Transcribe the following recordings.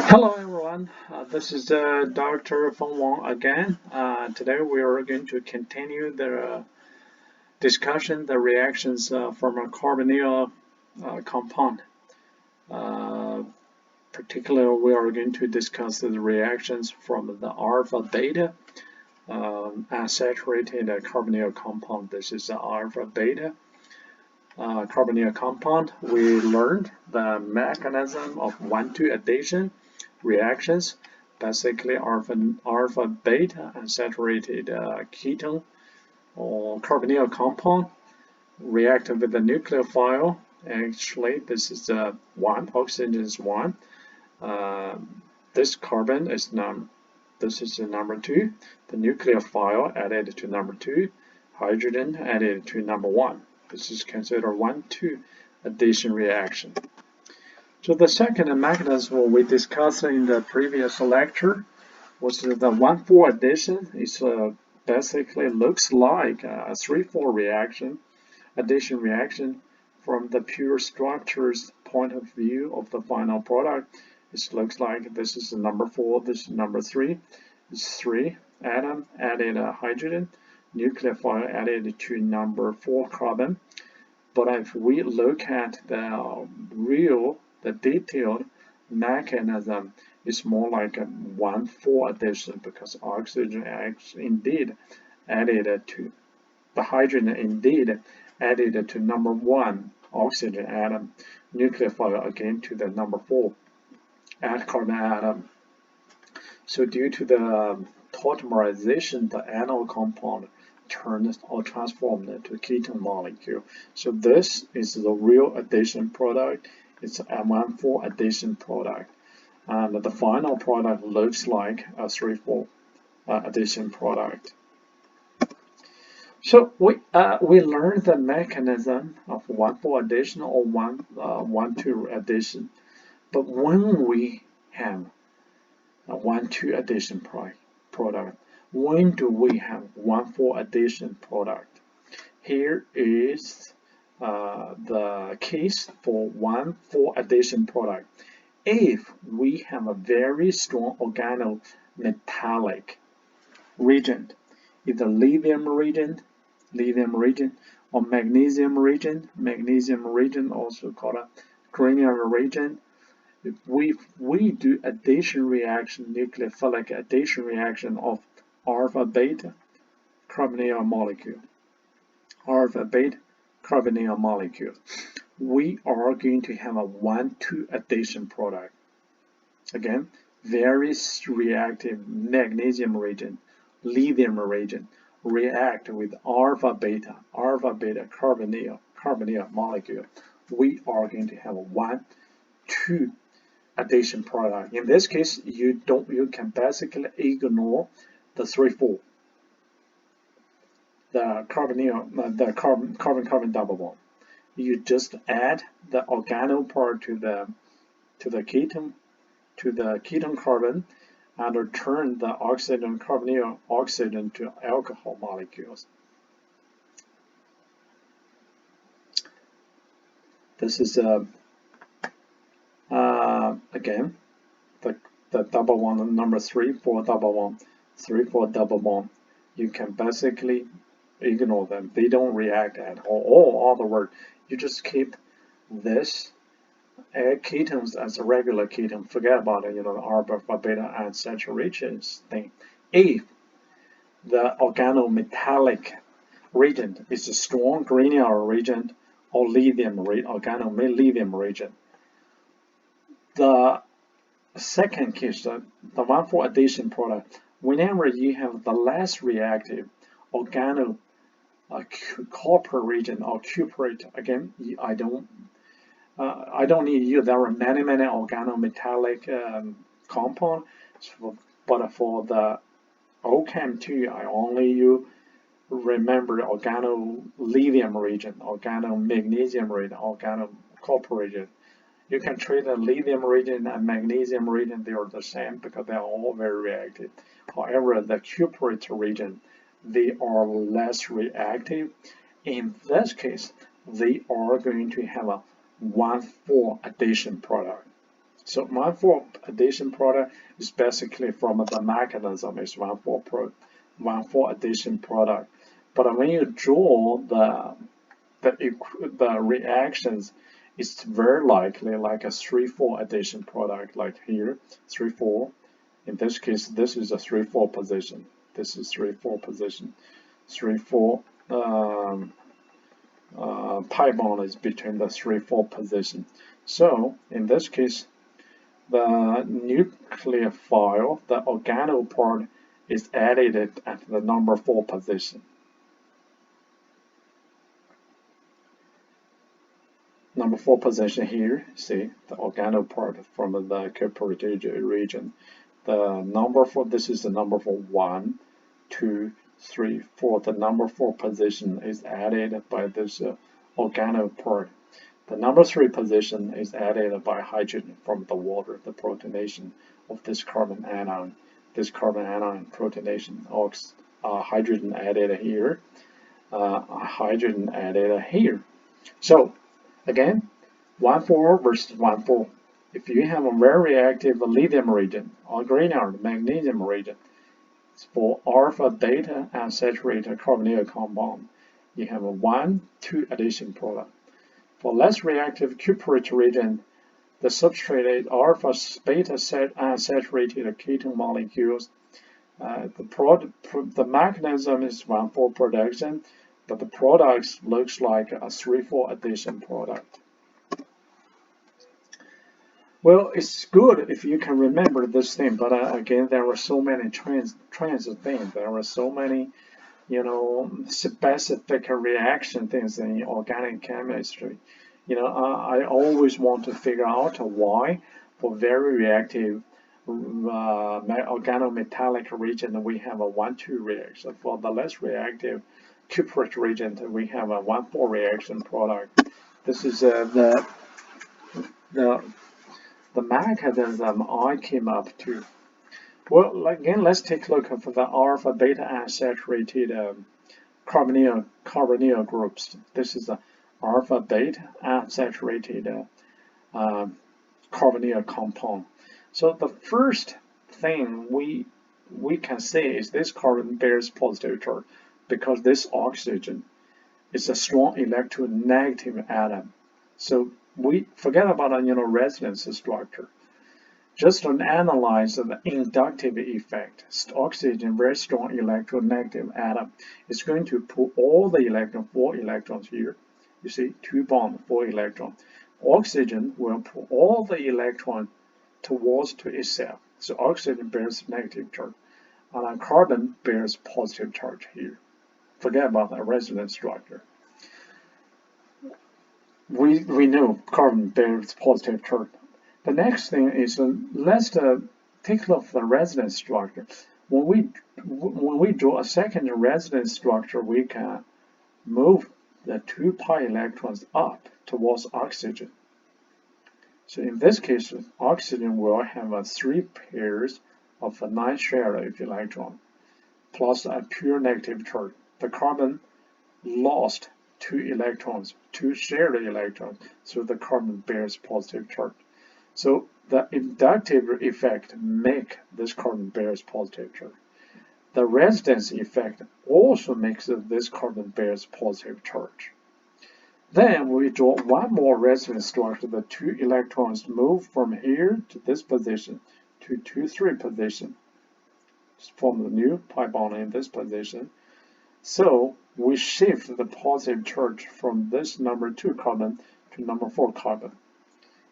Hello everyone, this is Dr. Feng Wang again. Today we are going to continue the discussion, the reactions from a carbonyl compound. Uh, Particularly, we are going to discuss the reactions from the alpha beta unsaturated carbonyl compound. This is the alpha beta carbonyl compound. We learned the mechanism of 1,2 addition reactions, basically alpha beta unsaturated ketone or carbonyl compound react with the nucleophile. Actually, this is one, oxygen is one. This carbon is this is the number two. The nucleophile added to number two, hydrogen added to number one. This is considered 1,2 addition reaction. So the second mechanism we discussed in the previous lecture was the 1,4 addition. It basically looks like a 3,4 reaction, addition reaction. From the pure structures point of view of the final product, it looks like this is number 4, this is number 3. It's 3 atom added a hydrogen, nucleophile added to number 4 carbon. But if we look at the detailed mechanism, it's more like a 1,4 addition because oxygen indeed added to the hydrogen indeed added to number 1 oxygen atom, nucleophile again to the number 4 carbon atom. So due to the tautomerization, the anode compound turned or transformed to a ketone molecule. So this is the real addition product. It's a 1,4 addition product. And the final product looks like a 3,4 addition product. So we learned the mechanism of 1,4 addition or 1,2 addition. But when we have a 1,2 addition product, when do we have 1,4 addition product? Here is the case for 1,4 addition product. If we have a very strong organometallic reagent, either lithium reagent, or magnesium reagent also called a granular reagent. If we do addition reaction, nucleophilic addition reaction of alpha beta carbonyl molecule, we are going to have a 1,2 addition product. Again, very reactive magnesium reagent, lithium reagent react with alpha beta carbonyl molecule. We are going to have a 1,2 addition product. In this case, you can basically ignore the 3,4, the carbon double bond. You just add the organo part to the ketone carbon and return the carbonyl oxygen to alcohol molecules. This is again the double bond number 3,4 double bond, 3,4 double bond. You can basically ignore them. They don't react at all. Or other word, you just keep this ketones as a regular ketone. Forget about it. The alpha beta unsaturated thing. If the organometallic reagent is a strong granular reagent or organo-lithium reagent. The second case, the 1,4 addition product, whenever you have the less reactive organo copper reagent or cuprate, again, I don't need you. There are many organometallic compounds, but for the OChem2, I only remember organo-lithium reagent, organo-magnesium reagent, organo-copper reagent. You can treat the lithium reagent and magnesium reagent, they are the same because they are all very reactive. However, the cuprate reagent, they are less reactive. In this case, they are going to have a 1,4 addition product. So 1,4 addition product is basically from the mechanism is 1,4 addition product. But when you draw the reactions, it's very likely like a 3,4 addition product, like here 3,4. In this case, this is a 3,4 position. This is 3,4 position. 3,4 pi bond is between the 3,4 position. So in this case, the nucleophile, the organoid part, is added at the number 4 position. Number 4 position here, see the organoid part from the cuprate region. The number 4, this is the number for 1, 2, 3, 4. The number 4 position is added by this organoid part. The number 3 position is added by hydrogen from the water, the protonation of this carbon anion. This carbon anion protonation, hydrogen added here, hydrogen added here. So again, 1,4 versus 1,4. If you have a very reactive lithium reagent or Grignard magnesium reagent for alpha beta unsaturated carbonyl compound, you have a 1,2 addition product. For less reactive cuprate reagent, the substrate alpha beta unsaturated ketone molecules. The mechanism is 1,4 production, but the product looks like a 3,4 addition product. Well, it's good if you can remember this thing, but again, there are so many trans things. There are so many, specific reaction things in organic chemistry. I always want to figure out why for very reactive organometallic reagent we have a 1,2 reaction. For the less reactive cuprate reagent we have a 1,4 reaction product. This is the mechanism I came up to. Well, again, let's take a look for the alpha beta unsaturated carbonyl groups. This is the alpha beta unsaturated carbonyl compound. So the first thing we can say is this carbon bears positive charge because this oxygen is a strong electronegative atom. So we forget about resonance structure. Just to analyze the inductive effect, oxygen, very strong electronegative atom, is going to put all the 4 electrons here. You see, 2 bonds, 4 electrons. Oxygen will put all the electrons towards to itself. So oxygen bears negative charge, and carbon bears positive charge here. Forget about the resonance structure. We know carbon bears positive charge. The next thing is let's take a look at the resonance structure. When we draw a second resonance structure, we can move the 2 pi electrons up towards oxygen. So in this case, oxygen will have 3 pairs of a 9 shared electron plus a pure negative charge. The carbon lost 2 electrons, 2 shared electrons, so the carbon bears positive charge. So the inductive effect make this carbon bears positive charge. The resonance effect also makes this carbon bears positive charge. Then we draw one more resonance structure. The 2 electrons move from here to this position to 2,3 position. Form the new pi bond in this position. So we shift the positive charge from this number 2 carbon to number 4 carbon.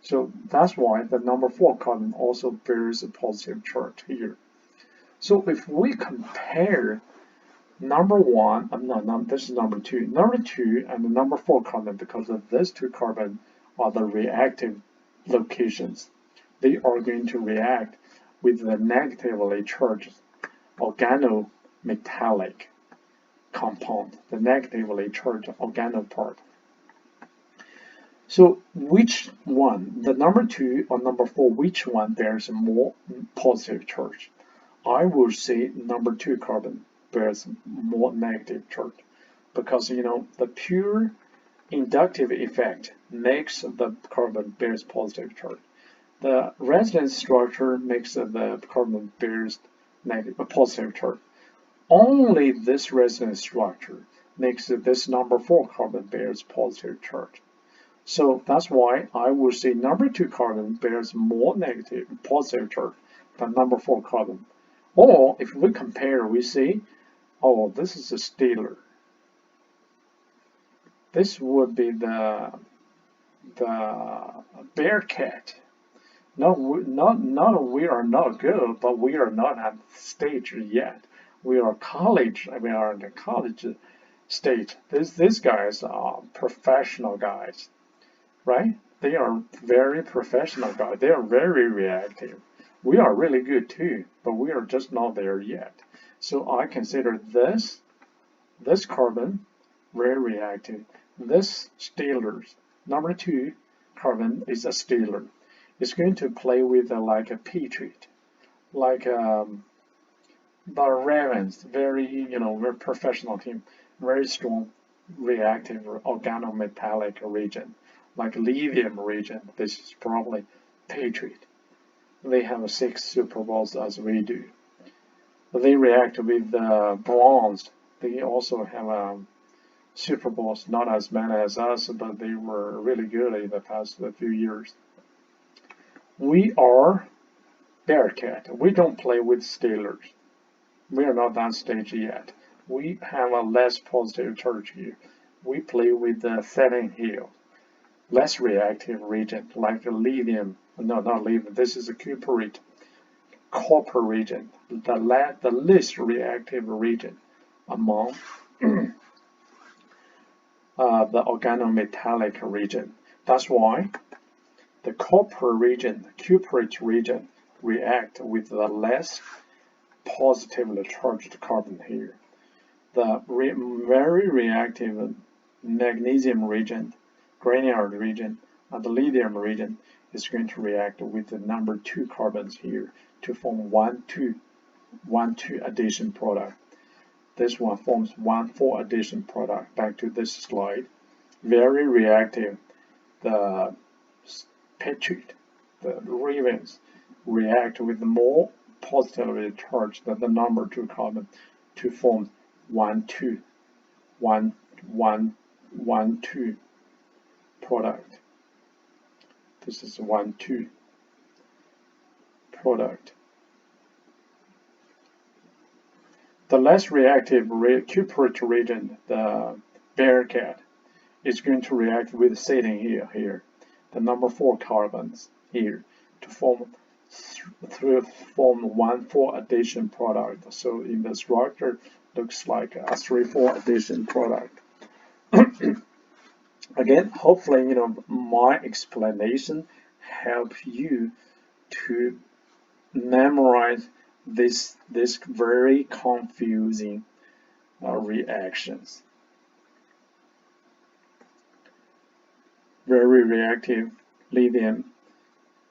So that's why the number 4 carbon also bears a positive charge here. So if we compare number 1, this is number 2, number 2 and the number 4 carbon, because of these 2 carbon are the reactive locations. They are going to react with the negatively charged organometallic compound, the negatively charged organoid part. So which one, the number 2 or number 4, which one bears more positive charge? I will say number 2 carbon bears more negative charge, because the pure inductive effect makes the carbon bears positive charge. The resonance structure makes the carbon bears a positive charge. Only this resonance structure makes this number 4 carbon bears positive charge. So that's why I will say number 2 carbon bears more positive charge than number 4 carbon. Or if we compare, we see, oh, this is a stellar. This would be the Bearcat. No, we are not good, but we are not at the stage yet. We are college. We are in the college stage. These guys are professional guys, right? They are very professional guys. They are very reactive. We are really good too, but we are just not there yet. So I consider this carbon very reactive. This stellars, number 2 carbon is a stellar. It's going to play with like a Patriot, like the Ravens, very very professional team, very strong reactive organometallic region, like lithium region. This is probably Patriot. They have 6 Super Bowls as we do. They react with bronze. They also have Super Bowls, not as many as us, but they were really good in the past few years. We are Bearcat. We don't play with Steelers. We are not that stage yet. We have a less positive charge here. We play with the Setting Hill, less reactive region, like a lithium. No, not lithium. This is a cuprate, copper region, the least reactive region among the organometallic region. That's why the copper region, cuprate region, react with the less positively charged carbon here. The very reactive magnesium region, granular region, and the lithium region is going to react with the number 2 carbons here to form 1,2 addition product. This one forms 1,4 addition product. Back to this slide. Very reactive. The Patriot, the Ravens, react with more positively charged than the number 2 carbon to form 1,2 product. This is 1,2 product. The less reactive cuprate region, the Bearcat, is going to react with Setting Hill here, the number 4 carbons here, to form 1,4 addition product. So in the structure, looks like a 3,4 addition product. Again, hopefully, my explanation help you to memorize this very confusing reactions. Very reactive lithium,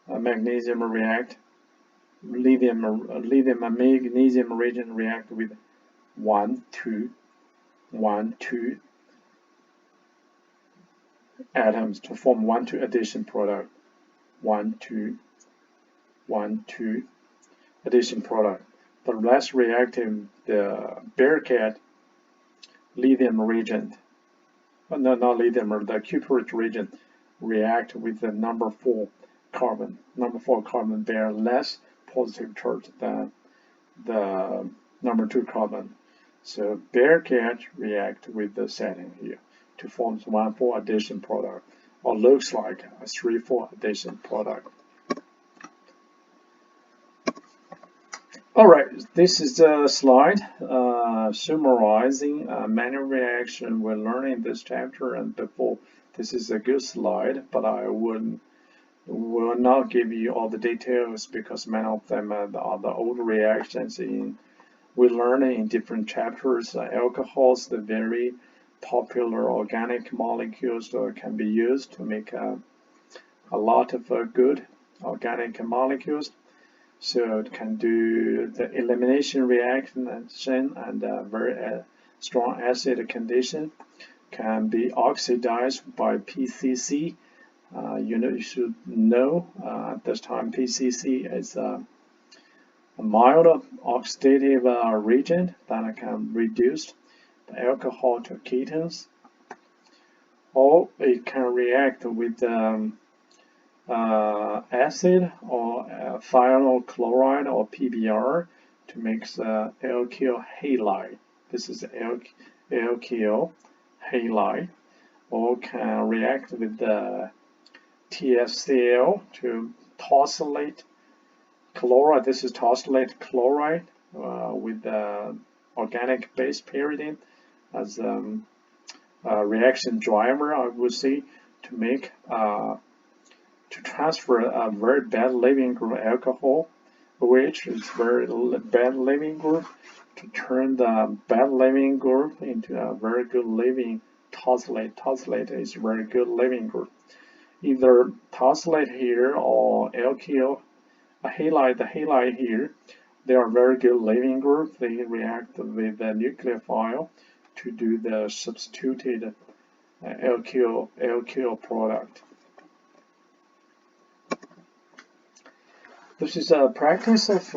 magnesium react. Lithium and magnesium region react with 1,2 atoms to form 1,2 addition product. 1,2 addition product. The less reactive, the Bearcat lithium region, no, not lithium, the cuprate region, react with the number 4 carbon. Number 4 carbon bear less positive charge than the number 2 carbon. So Bearcat react with the Setting here to form 1,4 addition product, or looks like a 3,4 addition product. Alright, this is the slide summarizing many reactions we're learning in this chapter and before. This is a good slide, but I will not give you all the details because many of them are the old reactions we learn in different chapters. Alcohols, the very popular organic molecules can be used to make a lot of good organic molecules. So it can do the elimination reaction and very strong acid condition. Can be oxidized by PCC You should know at this time PCC is a mild oxidative reagent that can reduce the alcohol to ketones, or it can react with acid or thionyl chloride or PBr to make the alkyl halide. This is alkyl halide, or can react with the TFCl to tosylate chloride. This is tosylate chloride with the organic base pyridine as a reaction driver, I would say, to make to transfer a very bad leaving group alcohol, which is very bad leaving group, to turn the bad leaving group into a very good leaving tosylate. Tosylate is very good leaving group. Either tosylate here or alkyl halide, the halide here, they are very good leaving group. They react with the nucleophile to do the substituted alkyl product. This is a practice of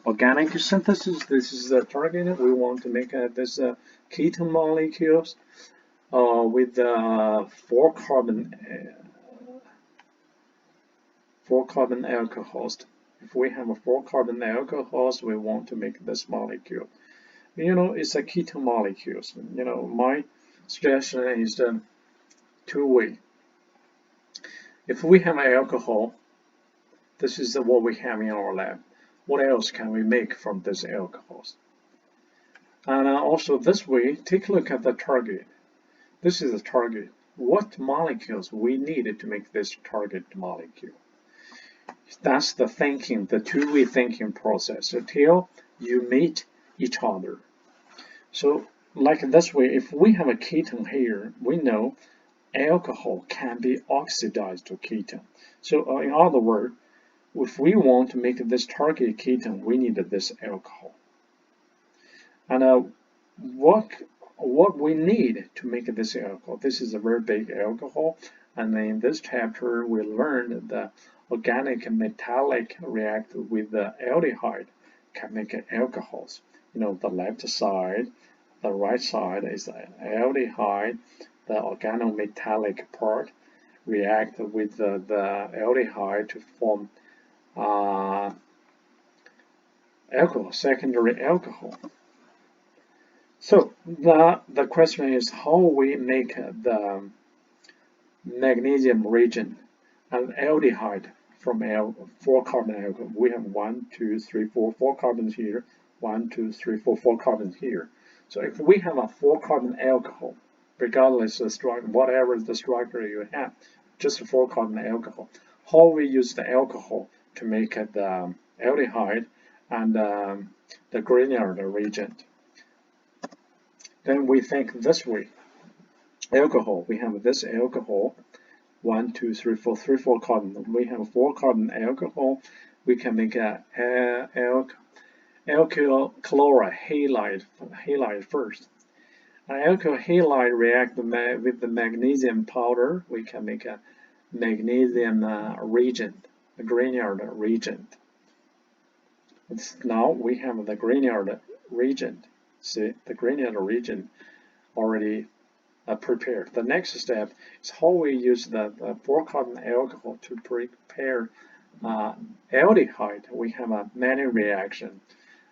organic synthesis. This is the target. We want to make this ketone molecules with 4 carbon alcohols. If we have a 4 carbon alcohols, we want to make this molecule. It's a ketone molecules. My suggestion is two-way. If we have an alcohol, this is what we have in our lab. What else can we make from these alcohols? And also this way, take a look at the target. This is the target. What molecules we needed to make this target molecule? That's the thinking, the two-way thinking process until you meet each other. So like this way, if we have a ketone here, we know alcohol can be oxidized to ketone. So in other words, if we want to make this target ketone, we need this alcohol. And what we need to make this alcohol, this is a very big alcohol, and in this chapter we learned that organic and metallic react with the aldehyde can make alcohols. The left side, the right side is the aldehyde, the organometallic part react with the aldehyde to form alcohol, secondary alcohol. So the question is how we make the magnesium reagent and aldehyde from 4 carbon alcohol. We have 1, 2, 3, 4 carbons here, 1, 2, 3, 4 carbons here. So if we have a 4 carbon alcohol, regardless of the structure, whatever the structure you have, just a 4 carbon alcohol, how we use the alcohol to make the aldehyde and the Grignard reagent. Then we think this way. Alcohol, we have this alcohol, 1, 2, 3, 4 carbon. We have 4 carbon alcohol. We can make a alkyl chloride halide first. Alkyl halide react with the magnesium powder. We can make a magnesium reagent, a Grignard reagent. Now we have the Grignard reagent. See, the Grignard reagent already prepared. The next step is how we use the 4 carbon alcohol to prepare aldehyde. We have a many reaction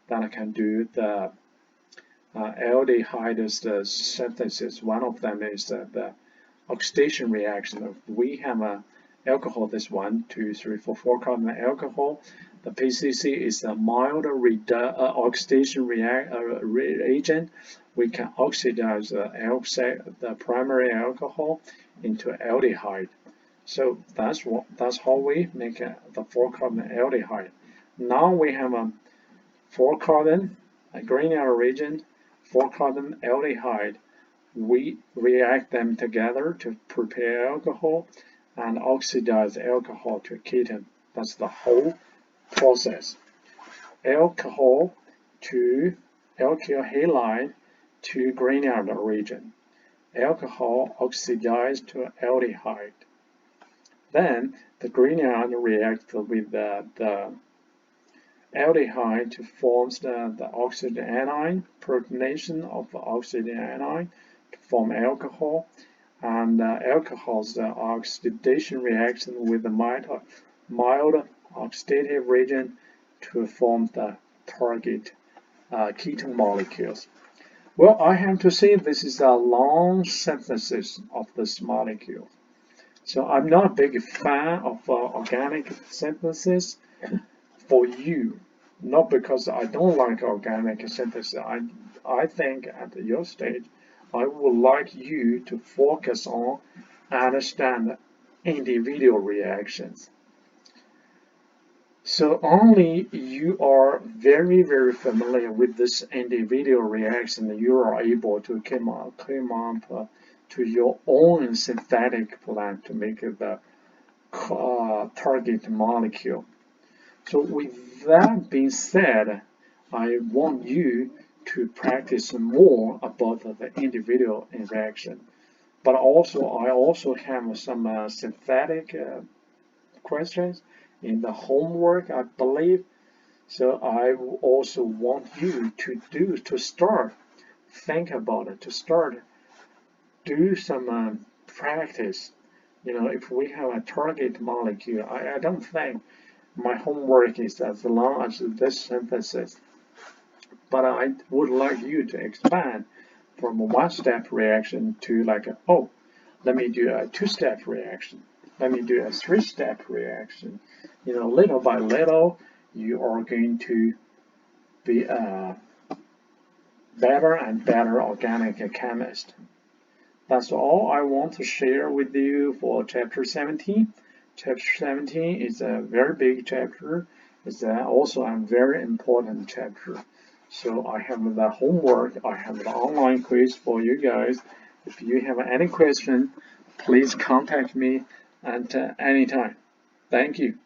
that can do the aldehyde synthesis. One of them is the oxidation reaction. We have a alcohol, this 1, 2, 3, 4 carbon alcohol. The PCC is a mild oxidation reagent. We can oxidize the primary alcohol into aldehyde. So that's how we make the 4 carbon aldehyde. Now we have a 4 carbon Grignard reagent, 4 carbon aldehyde. We react them together to prepare alcohol and oxidize alcohol to ketone. That's the whole process. Alcohol to alkyl halide to Grignard reagent. Alcohol oxidized to aldehyde. Then the green ion reacts with the aldehyde to form the oxygen anion, protonation of the oxygen anion to form alcohol, and alcohol's oxidation reaction with the mild oxidative region to form the target ketone molecules. Well, I have to say this is a long synthesis of this molecule. So I'm not a big fan of organic synthesis for you, not because I don't like organic synthesis. I think at your stage, I would like you to focus on understand individual reactions. So only you are very, very familiar with this individual reaction, you are able to come up to your own synthetic plan to make the target molecule. So with that being said, I want you to practice more about the individual reaction. But I also have some synthetic questions in the homework, I believe. So I also want you to start, think about it, to start, do some practice. If we have a target molecule, I don't think my homework is as long as this synthesis, but I would like you to expand from a one-step reaction to oh, let me do a two-step reaction. Let me do a three-step reaction. Little by little, you are going to be a better and better organic chemist. That's all I want to share with you for chapter 17. Chapter 17 is a very big chapter. It's also a very important chapter. So I have the homework, I have the online quiz for you guys. If you have any question, please contact me at any time. Thank you.